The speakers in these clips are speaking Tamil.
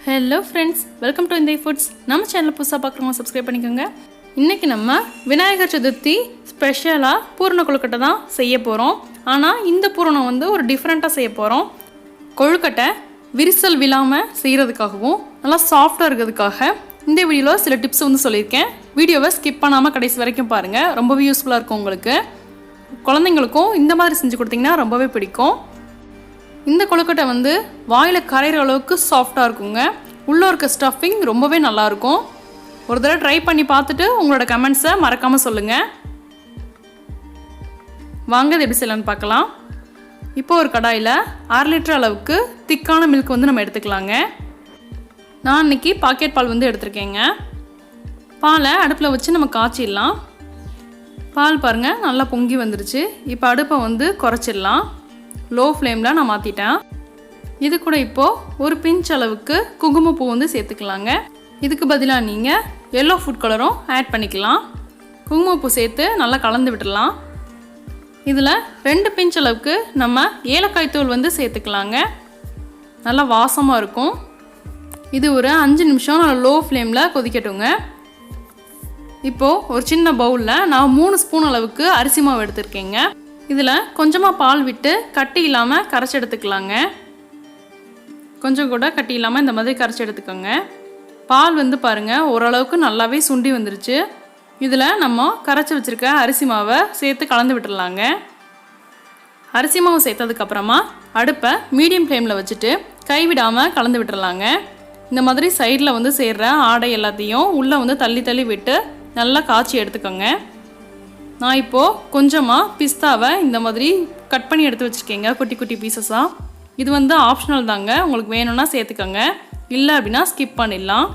Hello friends, welcome to India foods. நம்ம சேனல் புதுசாக பார்க்குறவங்க சப்ஸ்கிரைப் பண்ணிக்கோங்க. இன்றைக்கி நம்ம விநாயகர் சதுர்த்தி ஸ்பெஷலாக பூரண கொழுக்கட்டை தான் செய்ய போகிறோம். ஆனால் இந்த பூரணம் வந்து ஒரு டிஃப்ரெண்ட்டாக செய்ய போகிறோம். கொழுக்கட்டை விரிசல் விழாமல் செய்கிறதுக்காகவும் நல்லா சாஃப்டாக இருக்கிறதுக்காக இந்த வீடியோவில் சில டிப்ஸ் வந்து சொல்லியிருக்கேன். வீடியோவை ஸ்கிப் பண்ணாமல் கடைசி வரைக்கும் பாருங்கள், ரொம்பவே யூஸ்ஃபுல்லாக இருக்கும் உங்களுக்கு. குழந்தைங்களுக்கும் இந்த மாதிரி செஞ்சு கொடுத்தீங்கன்னா ரொம்பவே பிடிக்கும். இந்த கொழுக்கட்டை வந்து வாயில் கரைகிற அளவுக்கு சாஃப்டாக இருக்குங்க. உள்ளே இருக்க ஸ்டஃபிங் ரொம்பவே நல்லாயிருக்கும். ஒரு தடவை ட்ரை பண்ணி பார்த்துட்டு உங்களோட கமெண்ட்ஸை மறக்காமல் சொல்லுங்கள். வாங்க இது எப்படி செய்யலான்னு பார்க்கலாம். இப்போ ஒரு கடாயில் 1/2 லிட்டர் அளவுக்கு திக்கான மில்க் வந்து நம்ம எடுத்துக்கலாங்க. நான் இன்றைக்கி பாக்கெட் பால் வந்து எடுத்துருக்கேங்க. பாலை அடுப்பில் வச்சு நம்ம காய்ச்சிடலாம். பால் பாருங்கள் நல்லா பொங்கி வந்துருச்சு. இப்போ அடுப்பை வந்து குறைச்சிடலாம். லோ ஃப்ளேமில் நான் மாற்றிட்டேன். இது கூட இப்போது ஒரு பிஞ்ச் அளவுக்கு குங்குமப்பூ வந்து சேர்த்துக்கலாங்க. இதுக்கு பதிலாக நீங்கள் எல்லோ ஃபுட் கலரும் ஆட் பண்ணிக்கலாம். குங்குமப்பூ சேர்த்து நல்லா கலந்து விட்டுடலாம். இதில் 2 பிஞ்ச் அளவுக்கு நம்ம ஏலக்காய் தூள் வந்து சேர்த்துக்கலாங்க. நல்லா வாசமாக இருக்கும். இது ஒரு 5 நிமிஷம் நல்லா லோ ஃப்ளேமில் கொதிக்கட்டுங்க. இப்போது ஒரு சின்ன பவுலில் நான் 3 ஸ்பூன் அளவுக்கு அரிசி மாவு எடுத்துருக்கேங்க. இதில் கொஞ்சமாக பால் விட்டு கட்டி இல்லாமல் கரைச்சி எடுத்துக்கலாங்க. கொஞ்சம் கூட கட்டி இல்லாமல் இந்த மாதிரி கரைச்சி எடுத்துக்கோங்க. பால் வந்து பாருங்கள் ஓரளவுக்கு நல்லாவே சுண்டி வந்துருச்சு. இதில் நம்ம கரைச்சி வச்சுருக்க அரிசி மாவை சேர்த்து கலந்து விட்டுடலாங்க. அரிசி மாவு சேர்த்ததுக்கப்புறமா அடுப்பை மீடியம் ஃப்ளேமில் வச்சுட்டு கைவிடாமல் கலந்து விட்டுடலாங்க. இந்த மாதிரி சைடில் வந்து சேர்கிற ஆடை எல்லாத்தையும் உள்ளே வந்து தள்ளி தள்ளி விட்டு நல்லா காய்ச்சி எடுத்துக்கோங்க. நான் இப்போது கொஞ்சமாக பிஸ்தாவை இந்த மாதிரி கட் பண்ணி எடுத்து வச்சுருக்கேங்க, குட்டி குட்டி பீசஸாக. இது வந்து ஆப்ஷனல் தாங்க, உங்களுக்கு வேணும்னா சேர்த்துக்கோங்க, இல்லை அப்படின்னா ஸ்கிப் பண்ணிடலாம்.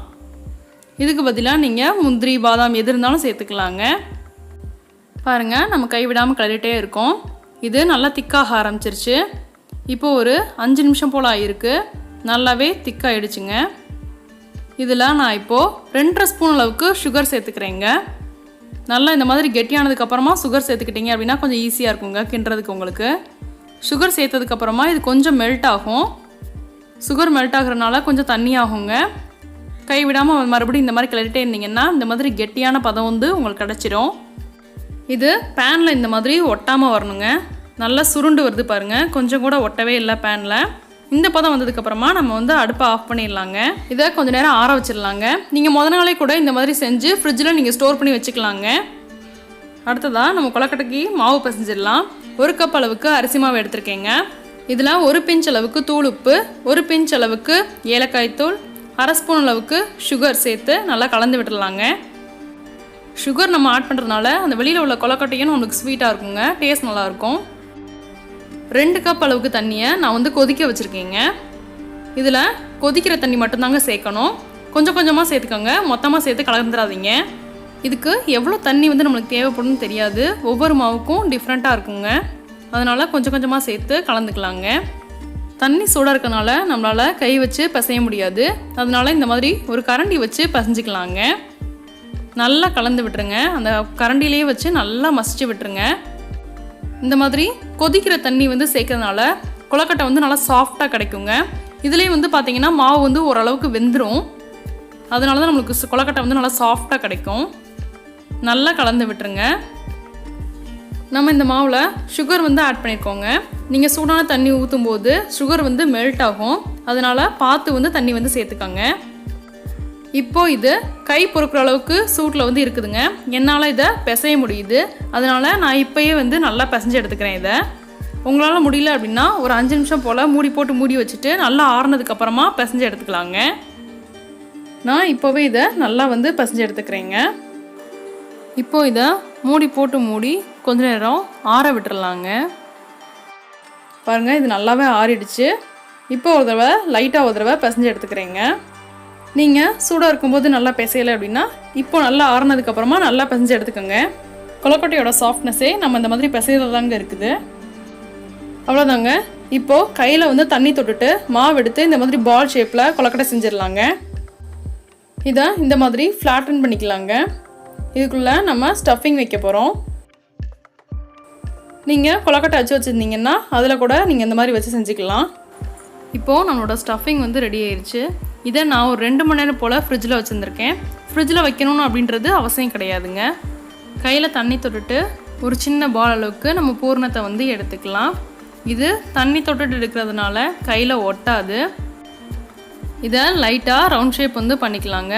இதுக்கு பதிலாக நீங்கள் முந்திரி பாதாம் எது இருந்தாலும் சேர்த்துக்கலாங்க. பாருங்கள் நம்ம கைவிடாமல் கிளறிட்டே இருக்கோம். இது நல்லா திக்காக ஆரம்பிச்சிருச்சு. இப்போது ஒரு 5 நிமிஷம் போல் ஆகிருக்கு. நல்லாவே திக்காகிடுச்சுங்க. இதில் நான் இப்போது 2.5 ஸ்பூன் அளவுக்கு சுகர் சேர்த்துக்கிறேங்க. நல்லா இந்த மாதிரி கெட்டியானதுக்கப்புறமா சுகர் சேர்த்துக்கிட்டிங்க அப்படின்னா கொஞ்சம் ஈஸியாக இருக்குங்க கிண்டுறதுக்கு உங்களுக்கு. சுகர் சேர்த்ததுக்கப்புறமா இது கொஞ்சம் மெல்ட் ஆகும். சுகர் மெல்ட் ஆகுறதுனால கொஞ்சம் தண்ணி ஆகுங்க. கைவிடாமல் மறுபடியும் இந்த மாதிரி கிளறிட்டே இருந்தீங்கன்னா இந்த மாதிரி கெட்டியான பதம் வந்து உங்களுக்கு கிடச்சிரும். இது பேனில் இந்த மாதிரி ஒட்டாமல் வரணுங்க. நல்லா சுருண்டு வருது பாருங்கள், கொஞ்சம் கூட ஒட்டவே இல்லை பேனில். இந்த பதம் வந்ததுக்கப்புறமா நம்ம வந்து அடுப்பை ஆஃப் பண்ணிடலாங்க. இதை கொஞ்சம் நேரம் ஆற வச்சிடலாங்க. நீங்கள் முத நாளே கூட இந்த மாதிரி செஞ்சு ஃப்ரிட்ஜில் நீங்கள் ஸ்டோர் பண்ணி வச்சுக்கலாங்க. அடுத்ததாக நம்ம கொழுக்கட்டைக்கு மாவு பிசைஞ்சிடலாம். 1 கப் அளவுக்கு அரிசி மாவு எடுத்துருக்கேங்க. இதில் 1 பிஞ்ச் அளவுக்கு தூள் உப்பு, 1 பிஞ்ச் அளவுக்கு ஏலக்காய் தூள், 1/2 ஸ்பூன் அளவுக்கு சுகர் சேர்த்து நல்லா கலந்து விட்டுடலாங்க. சுகர் நம்ம ஆட் பண்ணுறதுனால அந்த வெளியில் உள்ள கொழுக்கட்டையும் நம்மளுக்கு ஸ்வீட்டாக இருக்குங்க, டேஸ்ட் நல்லாயிருக்கும். 2 கப் அளவுக்கு தண்ணியை நான் வந்து கொதிக்க வச்சுருக்கேங்க. இதில் கொதிக்கிற தண்ணி மட்டும்தாங்க சேர்க்கணும். கொஞ்சம் கொஞ்சமாக சேர்த்துக்கோங்க, மொத்தமாக சேர்த்து கலந்துடாதீங்க. இதுக்கு எவ்வளோ தண்ணி வந்து நம்மளுக்கு தேவைப்படும்னு தெரியாது, ஒவ்வொரு மாவுக்கும் டிஃப்ரெண்ட்டாக இருக்குங்க. அதனால் கொஞ்சம் கொஞ்சமாக சேர்த்து கலந்துக்கலாங்க. தண்ணி சூடாக இருக்கனால நம்மளால் கை வச்சு பிசைய முடியாது. அதனால் இந்த மாதிரி ஒரு கரண்டி வச்சு பிசைஞ்சிக்கலாங்க. நல்லா கலந்து விட்டுருங்க. அந்த கரண்டிலேயே வச்சு நல்லா மசிச்சு விட்டுருங்க. இந்த மாதிரி கொதிக்கிற தண்ணி வந்து சேர்க்கறதுனால கொழுக்கட்டை வந்து நல்லா சாஃப்டாக கிடைக்குங்க. இதுலேயே வந்து பார்த்திங்கன்னா மாவு வந்து ஓரளவுக்கு வெந்துடும். அதனால தான் நம்மளுக்கு கொழுக்கட்டை வந்து நல்லா சாஃப்டாக கிடைக்கும். நல்லா கலந்து விட்டுருங்க. நம்ம இந்த மாவில் சுகர் வந்து ஆட் பண்ணியிருக்கோங்க. நீங்கள் சூடான தண்ணி ஊற்றும் போது சுகர் வந்து மெல்ட் ஆகும். அதனால் பார்த்து வந்து தண்ணி வந்து சேர்த்துக்கோங்க. இப்போது இது கை பொறுக்கிற அளவுக்கு சூட்டில் வந்து இருக்குதுங்க. என்னால் இதை பிசைய முடியுது. அதனால் நான் இப்போயே வந்து நல்லா பிசைஞ்சு எடுத்துக்கிறேன். இதை உங்களால் முடியல அப்படின்னா ஒரு 5 நிமிஷம் போல் மூடி போட்டு மூடி வச்சுட்டு நல்லா ஆறுனதுக்கப்புறமா பிசைஞ்சு எடுத்துக்கலாங்க. நான் இப்போவே இதை நல்லா வந்து பிசைஞ்சு எடுத்துக்கிறேங்க. இப்போது இதை மூடி போட்டு மூடி கொஞ்ச நேரம் ஆற விட்டுறலாங்க. பாருங்கள் இது நல்லாவே ஆறிடுச்சு. இப்போ ஒரு தடவை லைட்டாக ஒரு தடவை பிசைஞ்சு எடுத்துக்கிறேங்க. நீங்கள் சூடாக இருக்கும்போது நல்லா பிசையலை அப்படின்னா இப்போ நல்லா ஆறுனதுக்கப்புறமா நல்லா பிசைஞ்சு எடுத்துக்கோங்க. கொழுக்கட்டையோட சாஃப்ட்னஸே நம்ம இந்த மாதிரி பிசைறதாங்க இருக்குது. அவ்வளோதாங்க. இப்போது கையில் வந்து தண்ணி தொட்டுட்டு மாவு எடுத்து இந்த மாதிரி பால் ஷேப்பில் கொழுக்கட்டை செஞ்சிடலாங்க. இதை இந்த மாதிரி ஃப்ளாட்டன் பண்ணிக்கலாங்க. இதுக்குள்ளே நம்ம ஸ்டஃபிங் வைக்க போகிறோம். நீங்கள் கொழுக்கட்டை வச்சு வச்சுருந்தீங்கன்னா அதில் கூட நீங்கள் இந்த மாதிரி வச்சு செஞ்சுக்கலாம். இப்போது நம்மளோட ஸ்டஃபிங் வந்து ரெடி ஆயிடுச்சு. இதை நான் ஒரு 2 மணி நேரம் போல் ஃப்ரிட்ஜில் வச்சுருந்துருக்கேன். ஃப்ரிட்ஜில் வைக்கணும்னு அப்படின்றது அவசியம் கிடையாதுங்க. கையில் தண்ணி தொட்டுட்டு ஒரு சின்ன பால் அளவுக்கு நம்ம பூரணத்தை வந்து எடுத்துக்கலாம். இது தண்ணி தொட்டுட்டு எடுக்கிறதுனால கையில் ஒட்டாது. இதை லைட்டாக ரவுண்ட் ஷேப் வந்து பண்ணிக்கலாங்க.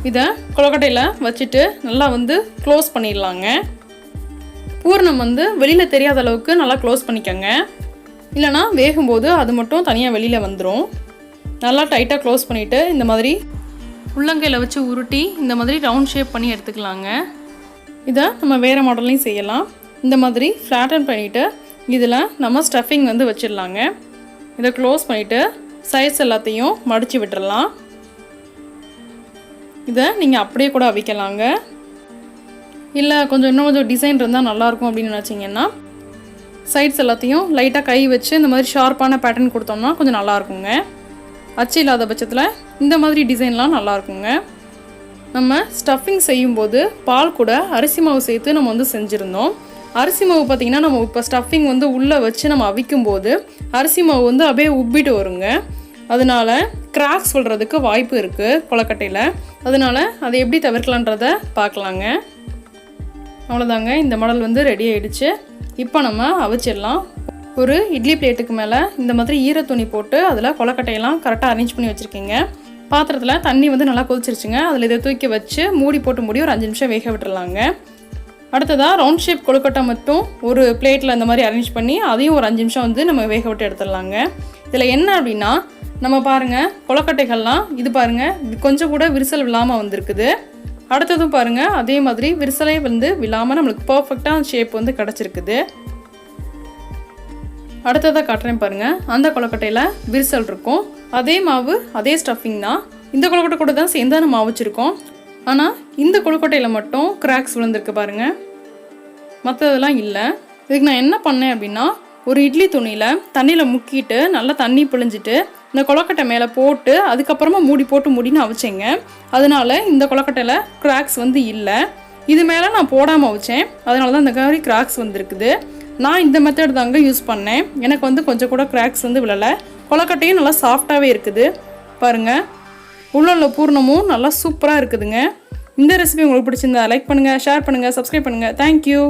இதை கொழுக்கட்டையில் வச்சுட்டு நல்லா வந்து க்ளோஸ் பண்ணிடலாங்க. பூரணம் வந்து வெளியில் தெரியாத அளவுக்கு நல்லா க்ளோஸ் பண்ணிக்கோங்க. இல்லைனா வேகும்போது அது மட்டும் தனியாக வெளியில் வந்துடும். நல்லா டைட்டாக க்ளோஸ் பண்ணிவிட்டு இந்த மாதிரி உள்ளங்கையில் வச்சு உருட்டி இந்த மாதிரி ரவுண்ட் ஷேப் பண்ணி எடுத்துக்கலாங்க. இதை நம்ம வேறு மாடல்லையும் செய்யலாம். இந்த மாதிரி ஃப்ளாட்டன் பண்ணிவிட்டு இதில் நம்ம ஸ்டஃபிங் வந்து வச்சிடலாங்க. இதை க்ளோஸ் பண்ணிவிட்டு சைஸ் எல்லாத்தையும் மடித்து விட்டுடலாம். இதை நீங்கள் அப்படியே கூட அவிக்கலாங்க. இல்லை இன்னும் கொஞ்சம் டிசைன் இருந்தால் நல்லாயிருக்கும் அப்படின்னு நினச்சிங்கன்னா சைட்ஸ் எல்லாத்தையும் லைட்டாக கை வச்சு இந்த மாதிரி ஷார்ப்பான பேட்டர்ன் கொடுத்தோம்னா கொஞ்சம் நல்லாயிருக்குங்க. அச்சு இல்லாத பட்சத்தில் இந்த மாதிரி டிசைன்லாம் நல்லாயிருக்குங்க. நம்ம ஸ்டஃபிங் செய்யும்போது பால் கூட அரிசி மாவு சேர்த்து நம்ம வந்து செஞ்சுருந்தோம். அரிசி மாவு பார்த்திங்கன்னா நம்ம இப்போ ஸ்டஃபிங் வந்து உள்ளே வச்சு நம்ம அவிக்கும்போது அரிசி மாவு வந்து அப்படியே உப்பிட்டு வருங்க. அதனால் கிராக்ஸ் சொல்கிறதுக்கு வாய்ப்பு இருக்குது கொழுக்கட்டையில். அதனால் அதை எப்படி தவிர்க்கலான்றதை பார்க்கலாங்க. அவ்வளோதாங்க, இந்த மாடல் வந்து ரெடி ஆகிடுச்சு. இப்போ நம்ம அவிச்சிடலாம். ஒரு இட்லி பிளேட்டுக்கு மேலே இந்த மாதிரி ஈரத்துணி போட்டு அதில் கொழுக்கட்டையெல்லாம் கரெக்டாக அரேஞ்ச் பண்ணி வச்சுருக்கீங்க. பாத்திரத்தில் தண்ணி வந்து நல்லா கொதிச்சிருச்சுங்க. அதில் இதை தூக்கி வச்சு மூடி போட்டு ஒரு 5 நிமிஷம் வேக விட்டுறலாங்க. அடுத்ததாக ரவுண்ட் ஷேப் கொழுக்கட்டை மட்டும் ஒரு பிளேட்டில் இந்த மாதிரி அரேஞ்ச் பண்ணி அதையும் ஒரு 5 நிமிஷம் வந்து நம்ம வேக விட்டு எடுத்துடலாங்க. இதில் என்ன அப்படின்னா நம்ம பாருங்கள் கொழுக்கட்டைகள்லாம் இது பாருங்கள் கொஞ்சம் கூட விரிசல் விழாமல் வந்திருக்குது. அடுத்ததும் பாருங்கள் அதே மாதிரி விரிசலே வந்து விழாமல் நம்மளுக்கு பர்ஃபெக்டாக ஷேப் வந்து கிடச்சிருக்குது. அடுத்ததாக காட்டுறேன் பாருங்கள். அந்த கொழுக்கட்டையில் விரிசல் இருக்கும். அதே மாவு அதே ஸ்டஃபிங் தான். இந்த கொழுக்கட்டை கூட தான் சேர்ந்து நம்ம மாவு வச்சுருக்கோம். ஆனால் இந்த கொழுக்கட்டையில் மட்டும் கிராக்ஸ் விழுந்திருக்கு பாருங்கள், மற்றதெல்லாம் இல்லை. இதுக்கு நான் என்ன பண்ணேன் அப்படின்னா ஒரு இட்லி துணியில் தண்ணியில் முக்கிட்டு நல்லா தண்ணி பிழிஞ்சிட்டு இந்த கொழுக்கட்டை மேலே போட்டு அதுக்கப்புறமா மூடி போட்டு மூடின்னு அவிச்சேங்க. அதனால இந்த கொழுக்கட்டையில் கிராக்ஸ் வந்து இல்லை. இது மேலே நான் போடாமல் அவிச்சேன், அதனால தான் இந்த மாதிரி கிராக்ஸ் வந்துருக்குது. நான் இந்த மெத்தட் தாங்க யூஸ் பண்ணேன். எனக்கு வந்து கொஞ்சம் கூட கிராக்ஸ் வந்து விழலை. கொழுக்கட்டையும் நல்லா சாஃப்டாகவே இருக்குது பாருங்கள். உள்ள பூரணமும் நல்லா சூப்பராக இருக்குதுங்க. இந்த ரெசிபி உங்களுக்கு பிடிச்சிருந்தா லைக் பண்ணுங்கள், ஷேர் பண்ணுங்கள், சப்ஸ்கிரைப் பண்ணுங்கள். தேங்க்யூ.